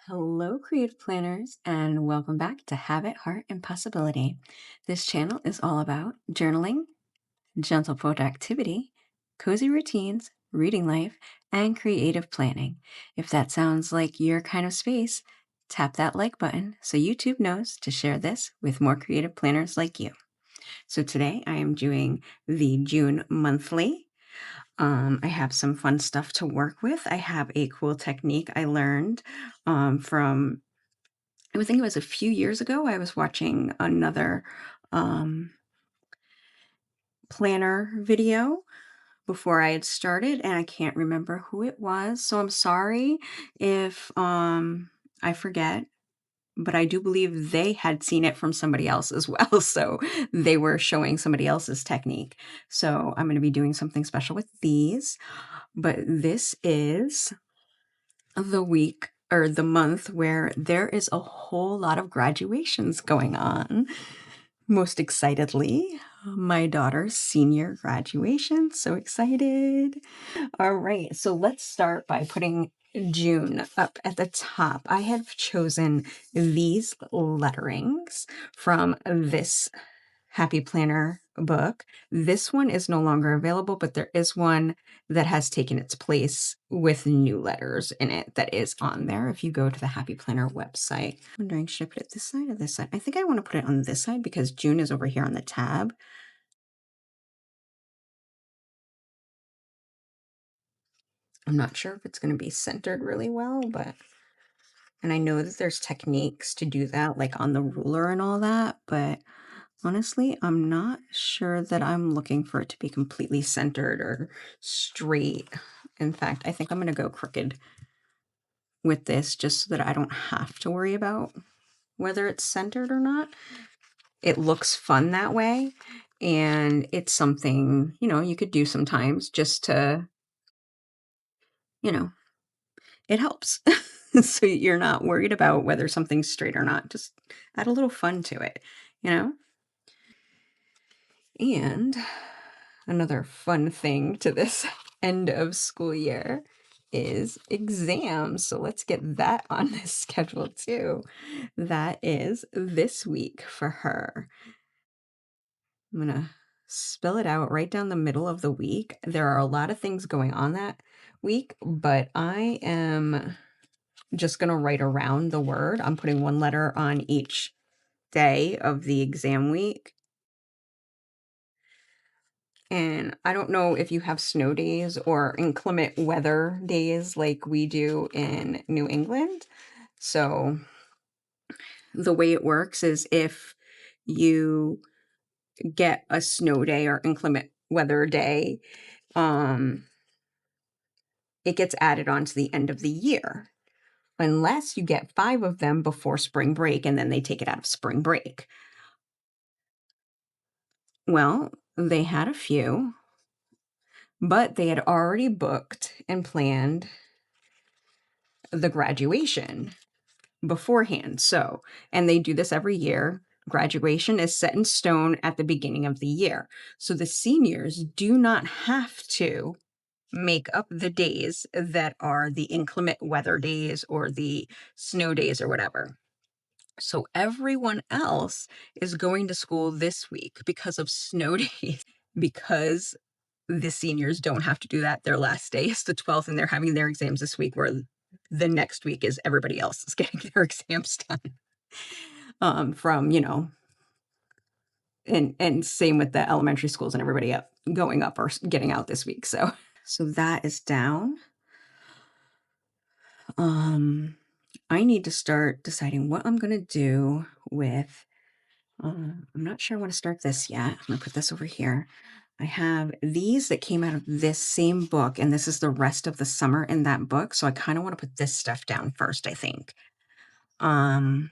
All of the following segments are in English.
Hello, creative planners, and welcome back to Habit, Heart, and Possibility. This channel is all about journaling, gentle productivity, cozy routines, reading life, and creative planning. If that sounds like your kind of space, tap that like button so YouTube knows to share this with more creative planners like you. So today I am doing the June monthly. I have some fun stuff to work with. I have a cool technique I learned from I think it was a few years ago. I was watching another um, planner video before I had started, and I can't remember who it was. So I'm sorry if I forget, but I do believe they had seen it from somebody else as well. So they were showing somebody else's technique. So I'm going to be doing something special with these. But this is the week or the month where there is a whole lot of graduations going on. Most excitedly, my daughter's senior graduation. So excited. All right, so let's start by putting June up at the top. I have chosen these letterings from this Happy Planner book. This one is no longer available, but there is one that has taken its place with new letters in it that is on there. If you go to the Happy Planner website, I'm wondering, should I put it this side or this side? I think I want to put it on this side because June is over here on the tab. I'm not sure if it's going to be centered really well, and I know that there's techniques to do that, like on the ruler and all that, but honestly, I'm not sure that I'm looking for it to be completely centered or straight. In fact, I think I'm going to go crooked with this just so that I don't have to worry about whether it's centered or not. It looks fun that way, and it's something, you could do sometimes just to, you know, it helps. So you're not worried about whether something's straight or not. Just add a little fun to it, you know? And another fun thing to this end of school year is exams. So let's get that on this schedule too. That is this week for her. I'm going to spell it out right down the middle of the week. There are a lot of things going on that week, but I am just going to write around the word. I'm putting one letter on each day of the exam week. And I don't know if you have snow days or inclement weather days like we do in New England. So the way it works is if you get a snow day or inclement weather day, it gets added on to the end of the year, unless you get 5 of them before spring break, and then they take it out of spring break. Well, they had a few, but they had already booked and planned the graduation beforehand. So, and they do this every year. Graduation is set in stone at the beginning of the year. So the seniors do not have to make up the days that are the inclement weather days or the snow days or whatever. So everyone else is going to school this week because of snow days, because the seniors don't have to do that. Their last day is the 12th, and they're having their exams this week, where the next week is everybody else is getting their exams done. From, and same with the elementary schools and everybody up going up or getting out this week. So that is down. I need to start deciding what I'm going to do with, I'm not sure I want to start this yet. I'm going to put this over here. I have these that came out of this same book, and this is the rest of the summer in that book. So I kind of want to put this stuff down first, I think. I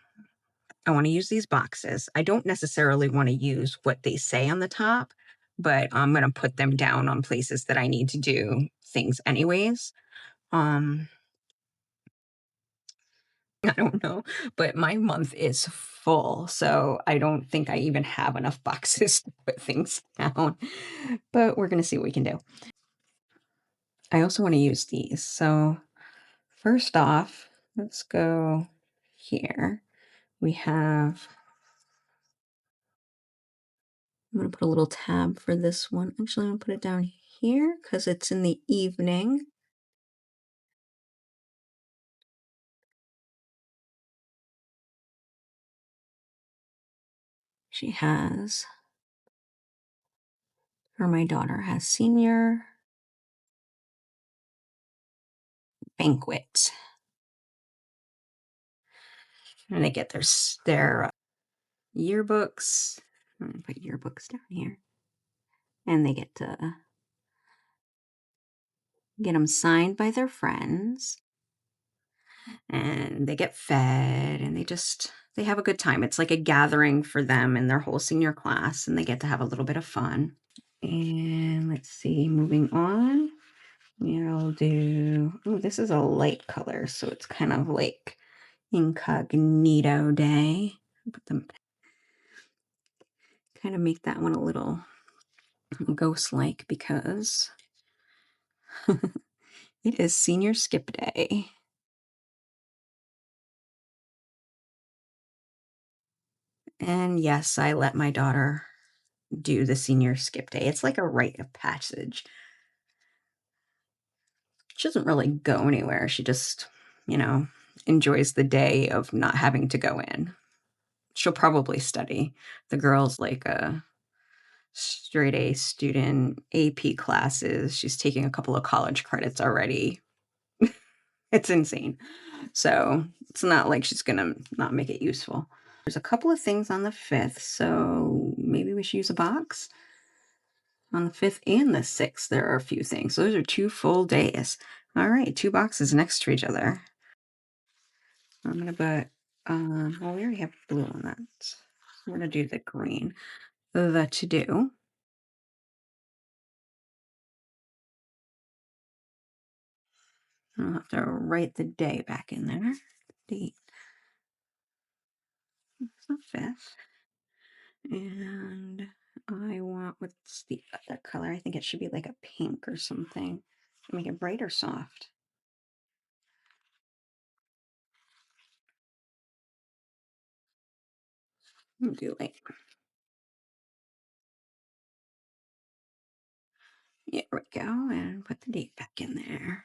want to use these boxes. I don't necessarily want to use what they say on the top, but I'm going to put them down on places that I need to do things anyways. I don't know, but my month is full, so I don't think I even have enough boxes to put things down, but we're going to see what we can do. I also want to use these. So first off, let's go here. We have, I'm going to put a little tab for this one. Actually, I'm going to put it down here because it's in the evening. She has, or my daughter has, senior banquet. And they get their yearbooks. I'm going to put yearbooks down here. And they get to get them signed by their friends. And they get fed and they have a good time. It's like a gathering for them and their whole senior class, and they get to have a little bit of fun. And let's see, moving on, we'll do, oh, this is a light color, so it's kind of like incognito day. Put them, kind of make that one a little ghost-like because it is senior skip day. And yes, I let my daughter do the senior skip day. It's like a rite of passage. She doesn't really go anywhere. She just, enjoys the day of not having to go in. She'll probably study. The girl's like a straight A student, AP classes. She's taking a couple of college credits already. It's insane. So it's not like she's going to not make it useful. There's a couple of things on the 5th, so maybe we should use a box. On the 5th and the 6th, there are a few things. Those are 2 full days. All right, 2 boxes next to each other. I'm going to put, well, we already have blue on that. I'm going to do the green. The to-do. I'll have to write the day back in there. Date. It's the 5th. And I want, what's the other color? I think it should be like a pink or something. Make it bright or soft. I'll do like, yeah, there we go. And put the date back in there.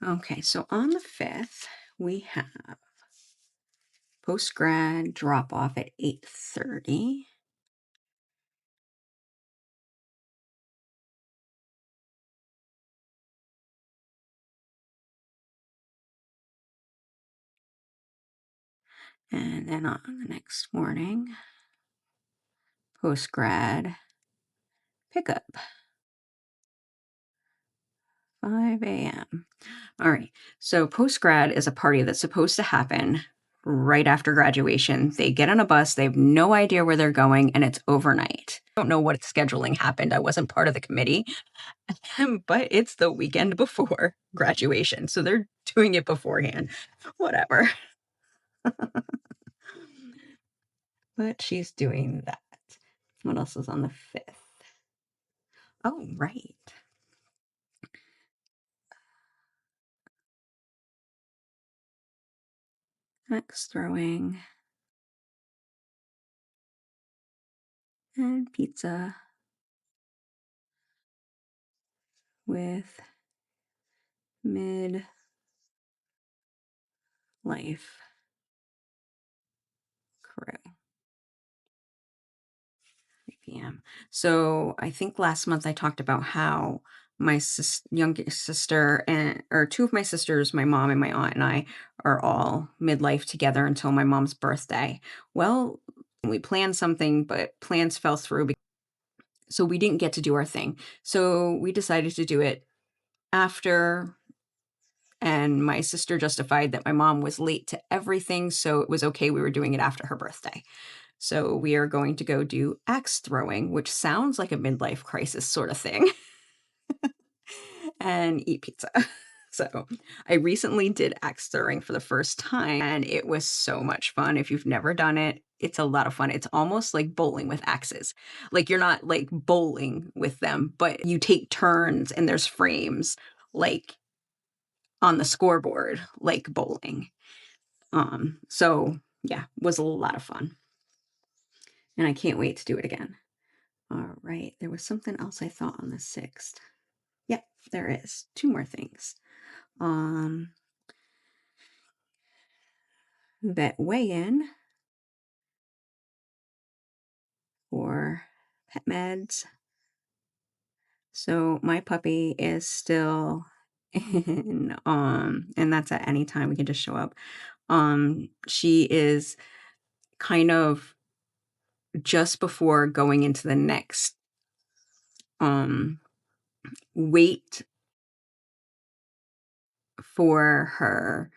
Okay, so on the 5th, we have post-grad drop-off at 8:30. And then on the next morning, post-grad pickup, 5 a.m. All right, so post-grad is a party that's supposed to happen right after graduation. They get on a bus, they have no idea where they're going, and it's overnight. I don't know what scheduling happened. I wasn't part of the committee, but it's the weekend before graduation, so they're doing it beforehand. Whatever. But she's doing that. What else is on the 5th? Oh, right. Axe throwing and pizza with midlife crew. 3 p.m. So I think last month I talked about how my youngest sister or 2 of my sisters, my mom and my aunt and I are all midlife together until my mom's birthday. Well, we planned something, but plans fell through. So we didn't get to do our thing. So we decided to do it after, and my sister justified that my mom was late to everything, so it was okay. We were doing it after her birthday. So we are going to go do axe throwing, which sounds like a midlife crisis sort of thing, and eat pizza. So I recently did axe throwing for the first time, and it was so much fun. If you've never done it, it's a lot of fun. It's almost like bowling with axes. Like you're not like bowling with them, but you take turns and there's frames like on the scoreboard like bowling. So yeah, was a lot of fun. And I can't wait to do it again. All right. There was something else I thought on the 6th. Yep, there is. 2 more things. Vet weigh-in for pet meds. So my puppy is still in, and that's at any time we can just show up. She is kind of just before going into the next um wait for her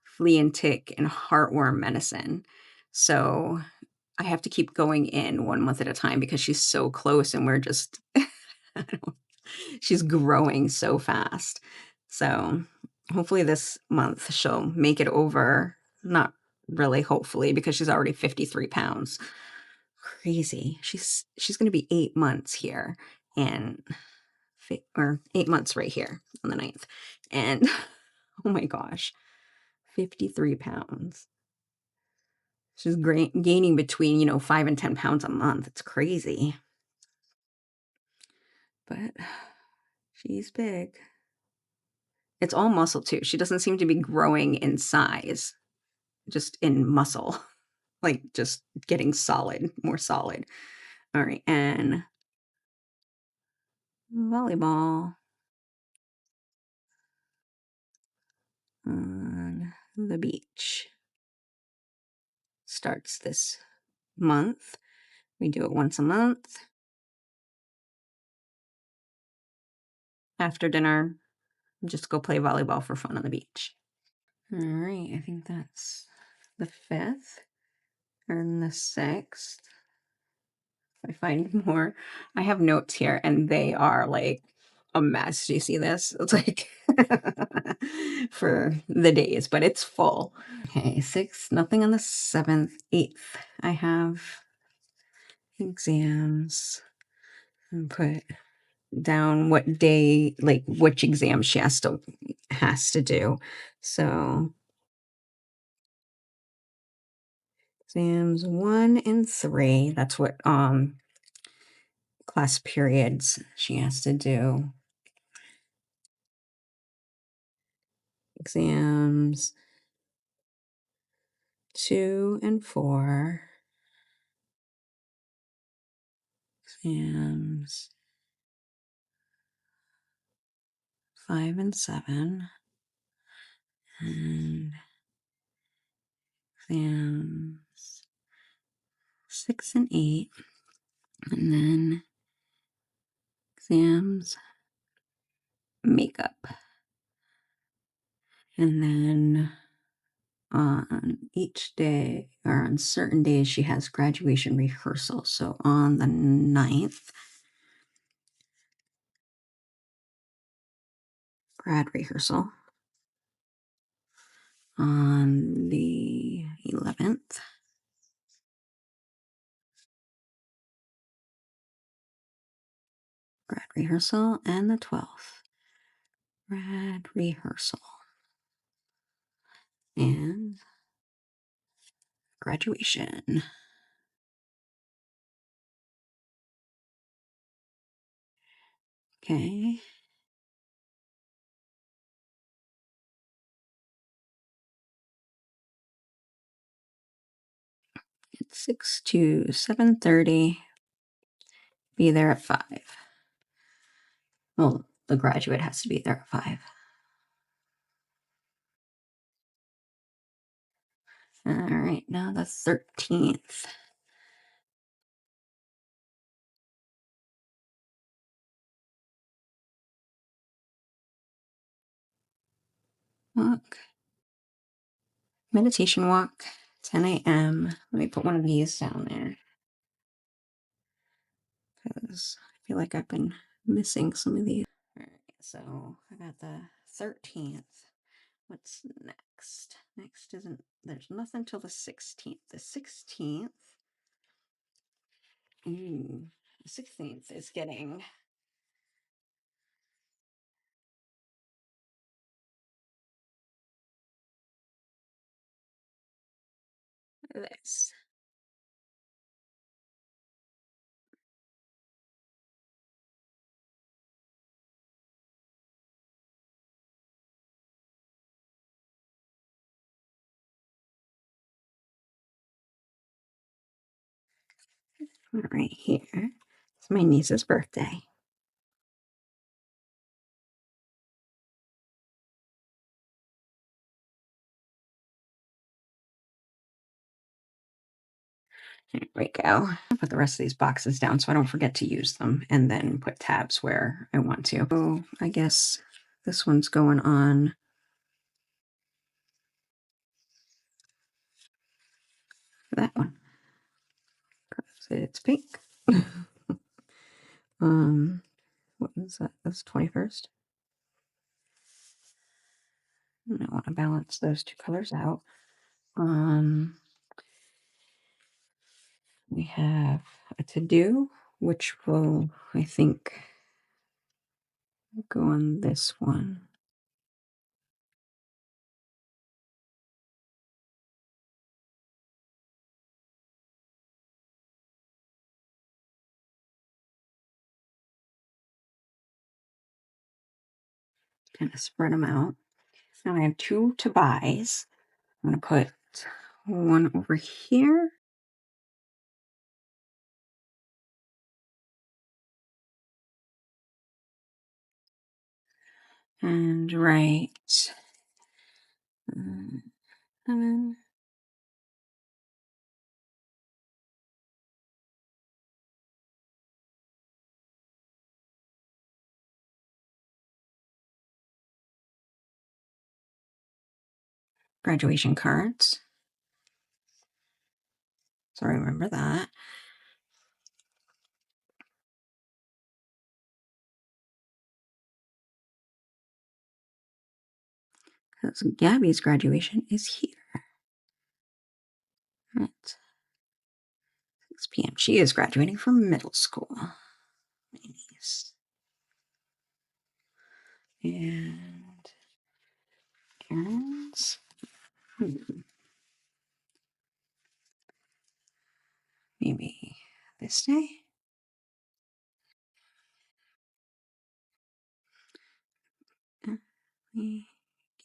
flea and tick and heartworm medicine. So I have to keep going in 1 month at a time because she's so close and we're just I don't she's growing so fast. So hopefully this month she'll make it over. Not really hopefully because she's already 53 pounds. Crazy. She's going to be 8 months here and or 8 months right here on the 9th. And oh my gosh, 53 pounds. She's gaining between, 5 and 10 pounds a month. It's crazy. But she's big. It's all muscle too. She doesn't seem to be growing in size, just in muscle, like just getting solid, more solid. All right. And volleyball on the beach starts this month. We do it once a month. After dinner, just go play volleyball for fun on the beach. All right. I think that's the 5th and the 6th. If I find more, I have notes here and they are like a mess. Do you see this? It's like for the days, but it's full. Okay, 6th, nothing on the 7th. 8th, I have exams and put down what day, like which exam she has to do. So exams 1 and 3, that's what class periods she has to do. Exams 2 and 4. Exams 5 and 7. And exams 6 and 8. And then exams makeup. And then on each day or on certain days, she has graduation rehearsal. So on the 9th, grad rehearsal. On the 11th, grad rehearsal. And the 12th, grad rehearsal. And graduation. Okay. It's 6 to 7:30. Be there at 5. Well, the graduate has to be there at 5. All right, now the 13th. Walk. Meditation walk, 10 a.m. Let me put one of these down there because I feel like I've been missing some of these. All right, so I got the 13th. What's next? Next isn't, there's nothing till the 16th. The 16th, the 16th is getting this. Right here. It's my niece's birthday. There we go. I'll put the rest of these boxes down so I don't forget to use them, and then put tabs where I want to. So I guess this one's going on that one. It's pink. What is that? That's 21st. And I want to balance those two colors out. We have a to-do, which will, I think, go on this one. Kind of spread them out. Now I have two to buys. I'm going to put one over here. And write 7. Graduation cards. So remember that. Because Gabby's graduation is here at 6 p.m. She is graduating from middle school. Nice. And Karen's. Maybe this day? Family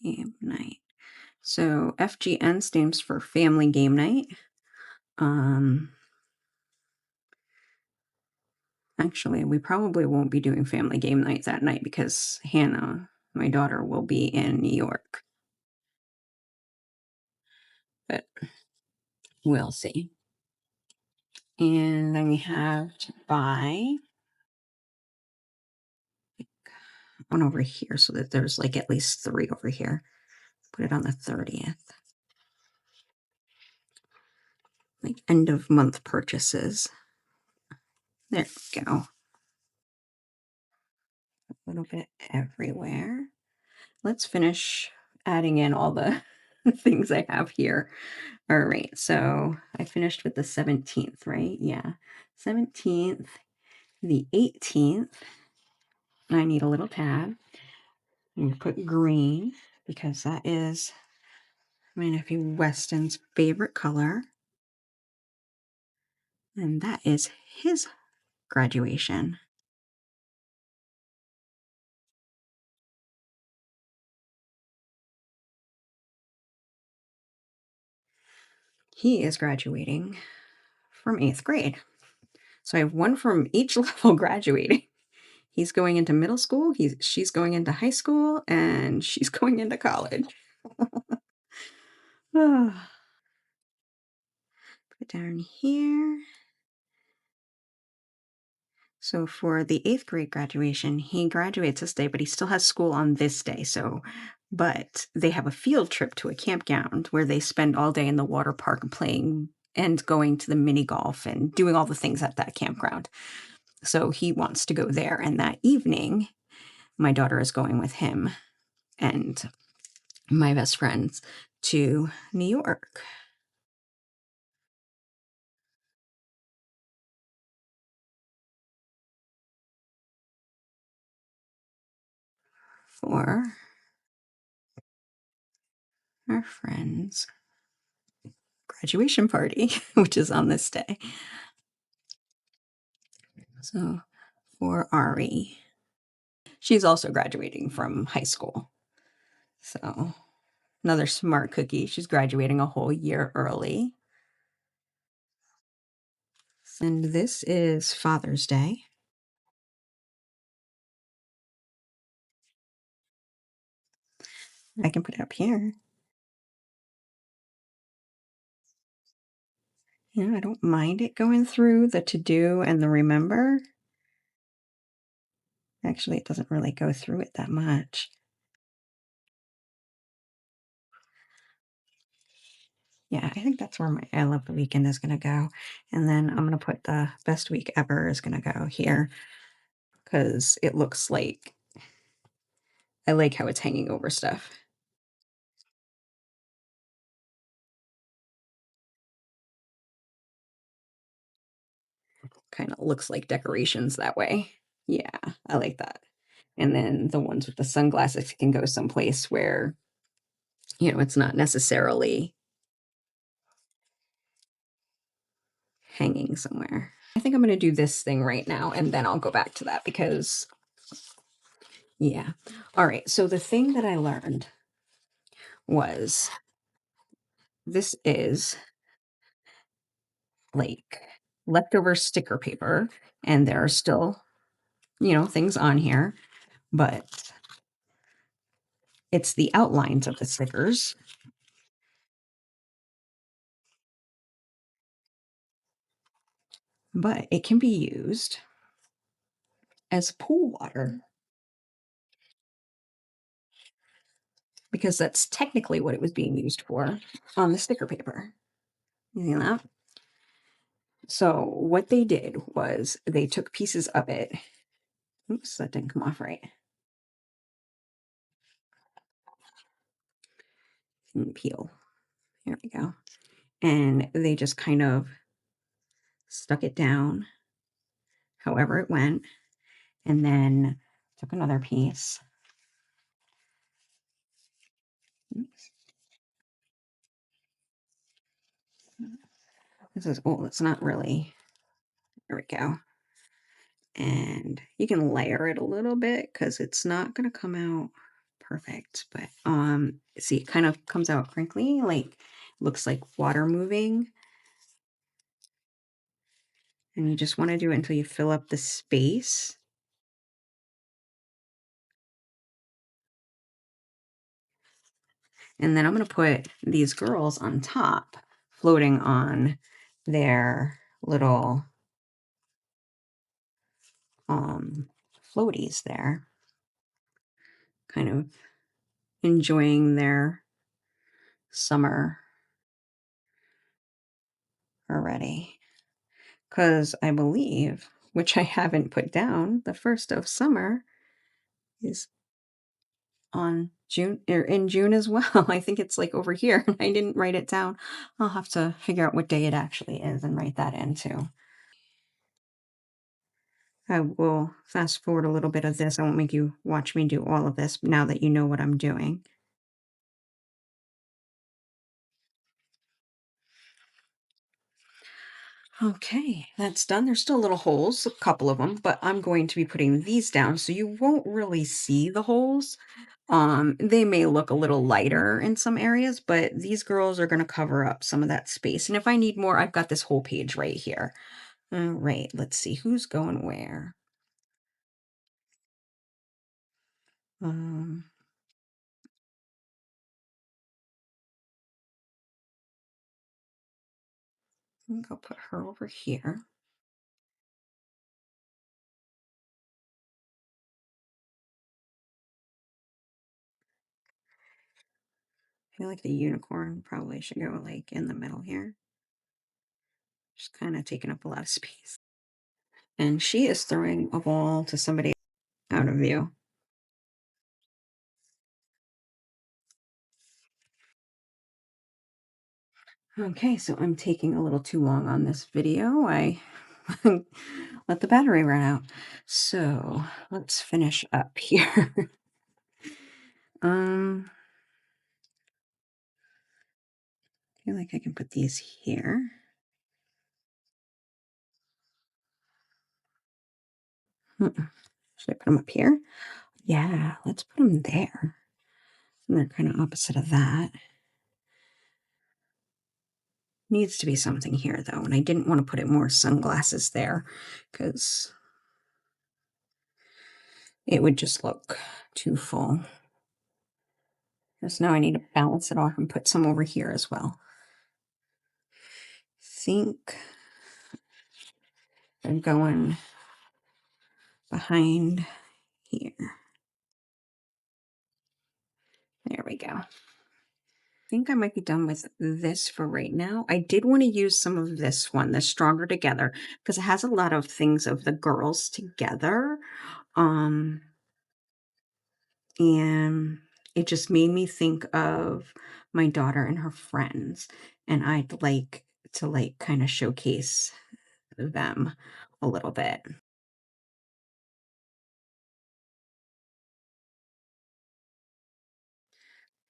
game night. So FGN stands for family game night. Actually, we probably won't be doing family game night that night because Hannah, my daughter, will be in New York. But we'll see. And then we have to buy one over here so that there's like at least 3 over here. Put it on the 30th. Like end of month purchases. There we go. A little bit everywhere. Let's finish adding in all the things I have here. All right, so I finished with the 17th, right? Yeah, 17th, the 18th. I need a little tab. I'm gonna put green because that is my nephew Weston's favorite color. And that is his graduation. He is graduating from 8th grade. So I have one from each level graduating. He's going into middle school, she's going into high school, and she's going into college. Put it down here. So for the 8th grade graduation, he graduates this day, but he still has school on this day. So, but they have a field trip to a campground where they spend all day in the water park playing and going to the mini golf and doing all the things at that campground. So he wants to go there. And that evening, my daughter is going with him and my best friends to New York. For our friends' graduation party, which is on this day. So for Ari, she's also graduating from high school. So another smart cookie. She's graduating a whole year early. And this is Father's Day. I can put it up here. I don't mind it going through the to-do and the remember. Actually, it doesn't really go through it that much. Yeah, I think that's where my I love the weekend is gonna go. And then I'm gonna put the best week ever is gonna go here because it looks like I like how it's hanging over stuff. Kind of looks like decorations that way. Yeah, I like that. And then the ones with the sunglasses can go someplace where, it's not necessarily hanging somewhere. I think I'm going to do this thing right now and then I'll go back to that because, yeah. All right. So the thing that I learned was this is like leftover sticker paper and there are still, things on here, but it's the outlines of the stickers. But it can be used as pool water because that's technically what it was being used for on the sticker paper. You see that? So what they did was they took pieces of it. Oops, that didn't come off right. And peel. Here we go. And they just kind of stuck it down however it went. And then took another piece. Oops. This is, oh, it's not really. There we go. And you can layer it a little bit because it's not going to come out perfect, but see, it kind of comes out crinkly, like looks like water moving, and you just want to do it until you fill up the space. And then I'm going to put these girls on top, floating on their little floaties there, kind of enjoying their summer already. Because I believe, which I haven't put down, the first of summer is on June or in June as well. I think it's like over here. I didn't write it down. I'll have to figure out what day it actually is and write that in too. I will fast forward a little bit of this. I won't make you watch me do all of this now that you know what I'm doing. Okay, that's done. There's still little holes, a couple of them, but I'm going to be putting these down so you won't really see the holes. They may look a little lighter in some areas, but these girls are going to cover up some of that space. And if I need more, I've got this whole page right here. All right, let's see who's going where. Um, I think I'll put her over here. I feel like the unicorn probably should go like in the middle here. Just kind of taking up a lot of space. And she is throwing a ball to somebody out of view. Okay, so I'm taking a little too long on this video. I let the battery run out. So let's finish up here. um, feel like I can put these here. Should I put them up here? Yeah, let's put them there. And they're kind of opposite of that. Needs to be something here, though, and I didn't want to put it more sunglasses there because it would just look too full. Because now I need to balance it off and put some over here as well. Think I'm going behind here. There we go. I think I might be done with this for right now. I did want to use some of this one, the Stronger Together, because it has a lot of things of the girls together. And it just made me think of my daughter and her friends, and I'd like to like kind of showcase them a little bit.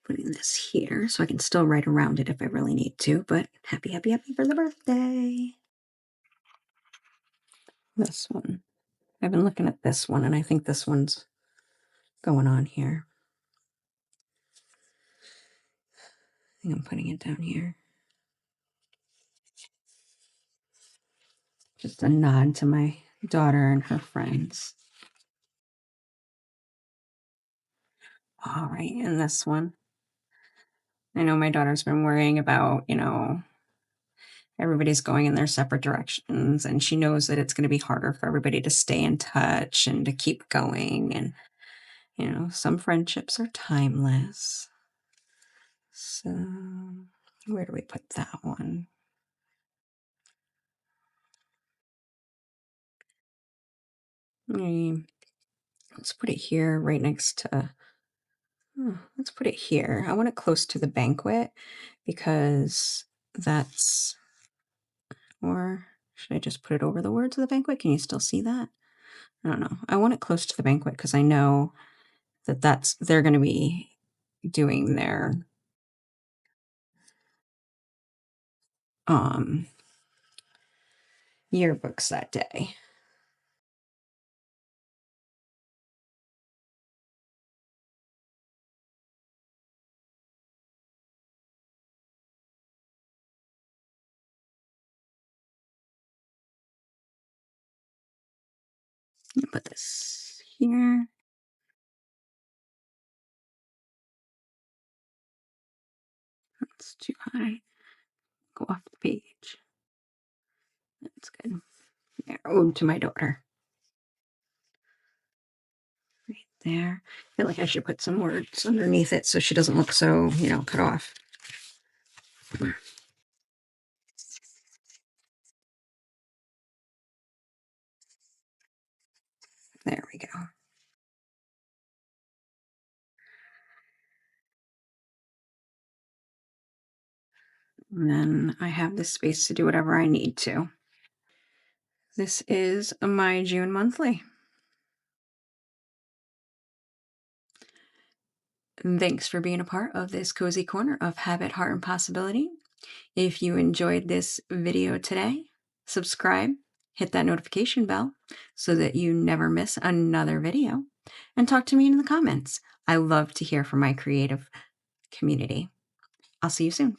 Putting this here so I can still write around it if I really need to, but happy, happy, happy for the birthday. This one. I've been looking at this one, and I think this one's going on here. I think I'm putting it down here. Just a nod to my daughter and her friends. All right, and this one. I know my daughter's been worrying about, everybody's going in their separate directions, and she knows that it's going to be harder for everybody to stay in touch and to keep going. And, some friendships are timeless. So, where do we put that one? Let's put it here right next to, let's put it here. I want it close to the banquet because that's, or should I just put it over the words of the banquet? Can you still see that? I don't know. I want it close to the banquet because I know that they're going to be doing their um yearbooks that day. Put this here. That's too high. Go off the page. That's good. There. Ode to my daughter. Right there. I feel like I should put some words underneath it so she doesn't look so, cut off. There we go. And then I have the space to do whatever I need to. This is my June monthly. Thanks for being a part of this cozy corner of Habit, Heart, and Possibility. If you enjoyed this video today, subscribe, hit that notification bell so that you never miss another video, and talk to me in the comments. I love to hear from my creative community. I'll see you soon.